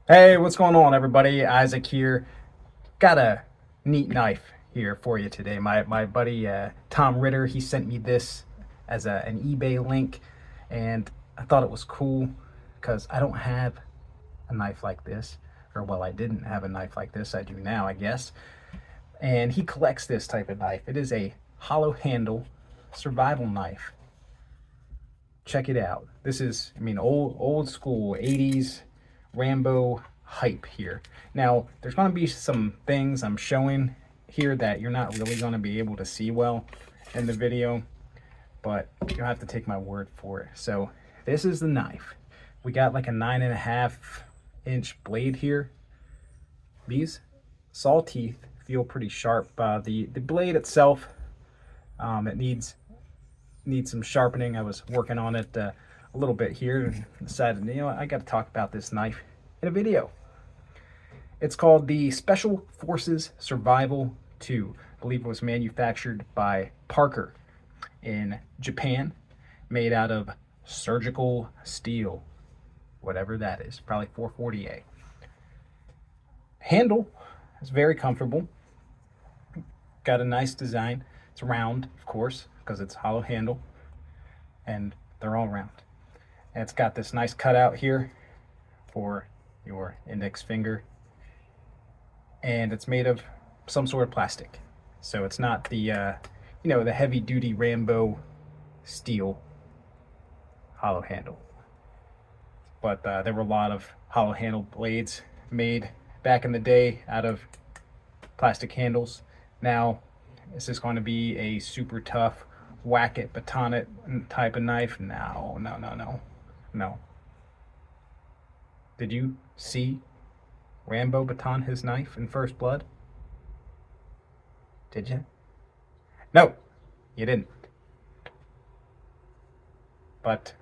Hey, what's going on, everybody? Isaac here. Got a neat knife here for you today. My buddy Tom Ritter, he sent me this as an eBay link, and I thought it was cool because I don't have a knife like this, or well, I didn't have a knife like this. I do now, I guess. And he collects this type of knife. It is a hollow handle survival knife. Check it out. This is, I mean, old school 80s Rambo hype here. Now, there's going to be some things I'm showing here that you're not really going to be able to see well in the video, but you'll have to take my word for it. So this is the knife. We got like a 9.5-inch blade here. These saw teeth feel pretty sharp. The blade itself, it needs some sharpening. I was working on it a little bit here and decided, I got to talk about this knife in a video. It's called the Special Forces Survival 2. I believe it was manufactured by Parker in Japan, made out of surgical steel, whatever that is, probably 440A. Handle is very comfortable. Got a nice design. It's round, of course, because it's hollow handle, and they're all round. And it's got this nice cutout here for your index finger, and it's made of some sort of plastic. So it's not the the heavy duty Rambo steel hollow handle. But there were a lot of hollow handle blades made back in the day out of plastic handles. Now, is this going to be a super tough whack it, baton it type of knife? No, no, no, no, no. Did you see Rambo baton his knife in First Blood? Did you? No, you didn't. But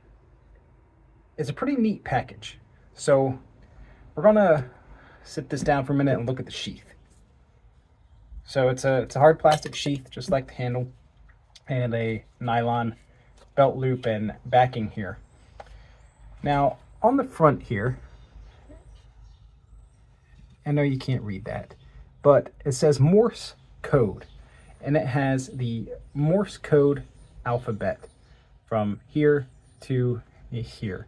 it's a pretty neat package. So we're gonna sit this down for a minute and look at the sheath. So it's a hard plastic sheath, just like the handle, and a nylon belt loop and backing here. Now, on the front here, I know you can't read that, but it says Morse code, and it has the Morse code alphabet from here to here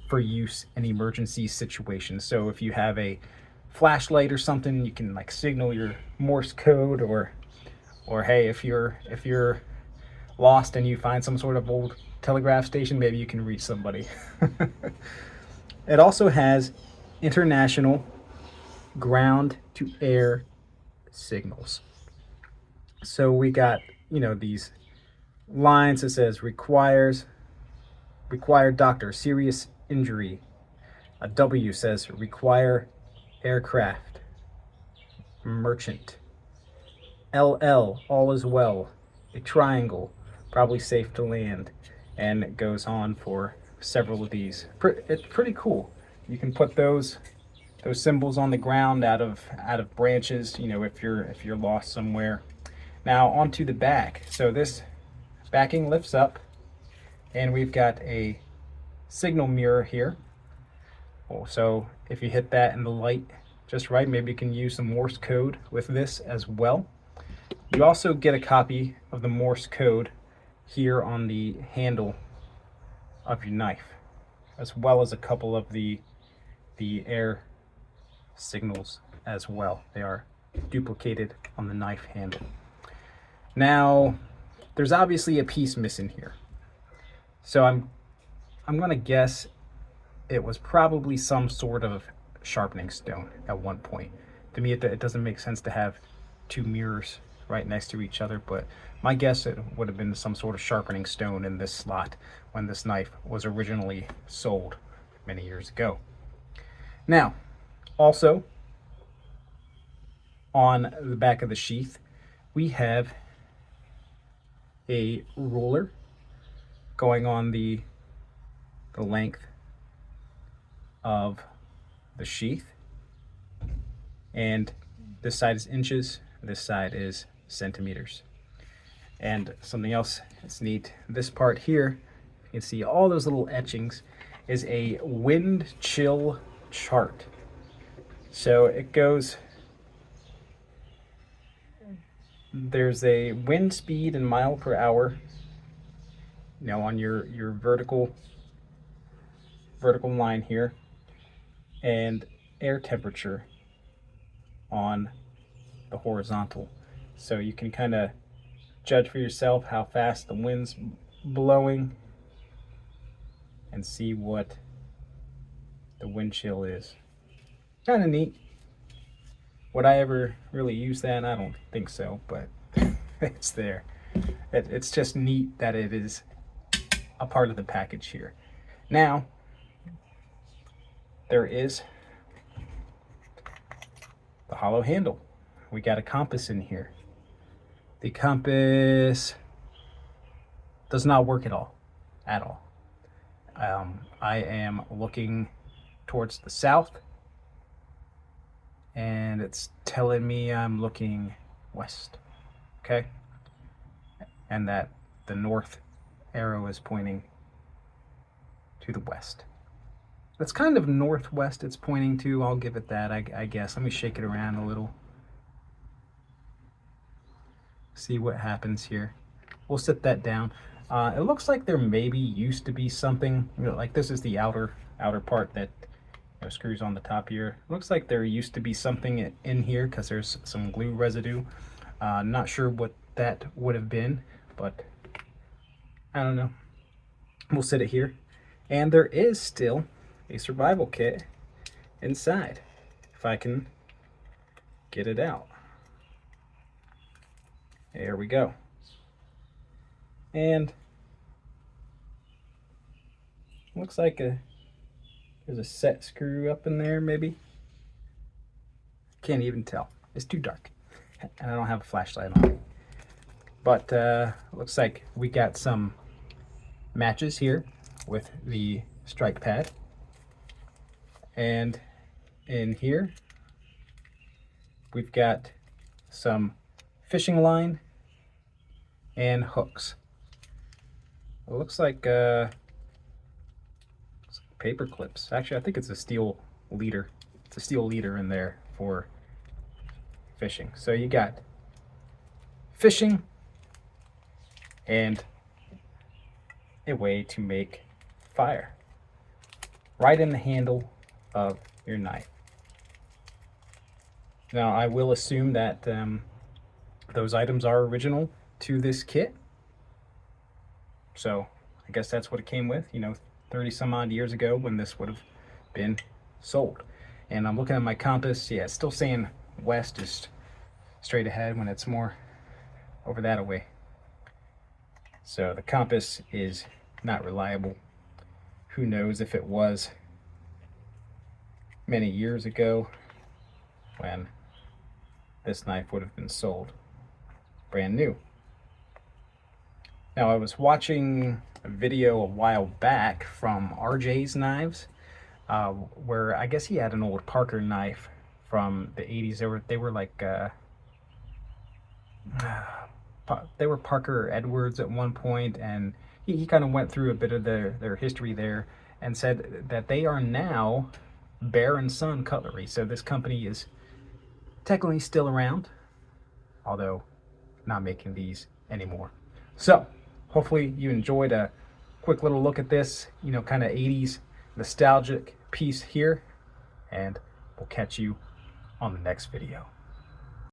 for use in emergency situations. So if you have a flashlight or something, you can like signal your Morse code, or hey, if you're lost and you find some sort of old telegraph station, maybe you can reach somebody. It also has international ground to air signals. So we got, these lines that says required doctor, serious injury. A W says require aircraft, merchant. LL, all is well. A triangle, probably safe to land. And it goes on for several of these. It's pretty cool. You can put those symbols on the ground out of branches, if you're lost somewhere. Now onto the back. So this backing lifts up, and we've got a signal mirror here. So if you hit that in the light just right, maybe you can use some Morse code with this as well. You also get a copy of the Morse code here on the handle of your knife, as well as a couple of the air signals as well. They are duplicated on the knife handle. Now, there's obviously a piece missing here. So I'm gonna guess it was probably some sort of sharpening stone at one point. To me, it doesn't make sense to have two mirrors right next to each other, but my guess, it would have been some sort of sharpening stone in this slot when this knife was originally sold many years ago. Now, also on the back of the sheath, we have a ruler going on the length of the sheath, and this side is inches, this side is centimeters. And something else that's neat, this part here, you can see all those little etchings, is a wind chill chart. So it goes, there's a wind speed in mile per hour, you know, on your vertical line here, and air temperature on the horizontal. So you can kind of judge for yourself how fast the wind's blowing and see what the wind chill is. Kind of neat. Would I ever really use that? I don't think so, but it's there. It's just neat that it is a part of the package here. Now, there is the hollow handle. We got a compass in here. The compass does not work at all. I am looking towards the south, and it's telling me I'm looking west, okay? And that the north arrow is pointing to the west. That's kind of northwest it's pointing to, I'll give it that, I guess. Let me shake it around a little. See what happens here. We'll set that down. It looks like there maybe used to be something, you know, like this is the outer part that, you know, screws on the top here. It looks like there used to be something in here because there's some glue residue. Not sure what that would have been, but I don't know. We'll set it here. And there is still a survival kit inside, if I can get it out. There we go. And looks like there's a set screw up in there, maybe. Can't even tell. It's too dark, and I don't have a flashlight on me. But looks like we got some matches here with the strike pad, and in here we've got some fishing line and hooks. It looks like paper clips. Actually, I think it's a steel leader. It's a steel leader in there for fishing. So you got fishing and a way to make fire right in the handle of your knife. Now, I will assume that those items are original to this kit. So I guess that's what it came with, you know, 30 some odd years ago when this would have been sold. And I'm looking at my compass. Yeah, it's still saying west is straight ahead when it's more over that away. So the compass is not reliable. Who knows if it was many years ago when this knife would have been sold brand new. Now, I was watching a video a while back from RJ's Knives, where I guess he had an old Parker knife from the 80s. They were like they were Parker Edwards at one point, and he kind of went through a bit of their history there and said that they are now Bear and Son Cutlery. So this company is technically still around, although not making these anymore. So hopefully you enjoyed a quick little look at this, you know, kind of 80s nostalgic piece here, and we'll catch you on the next video.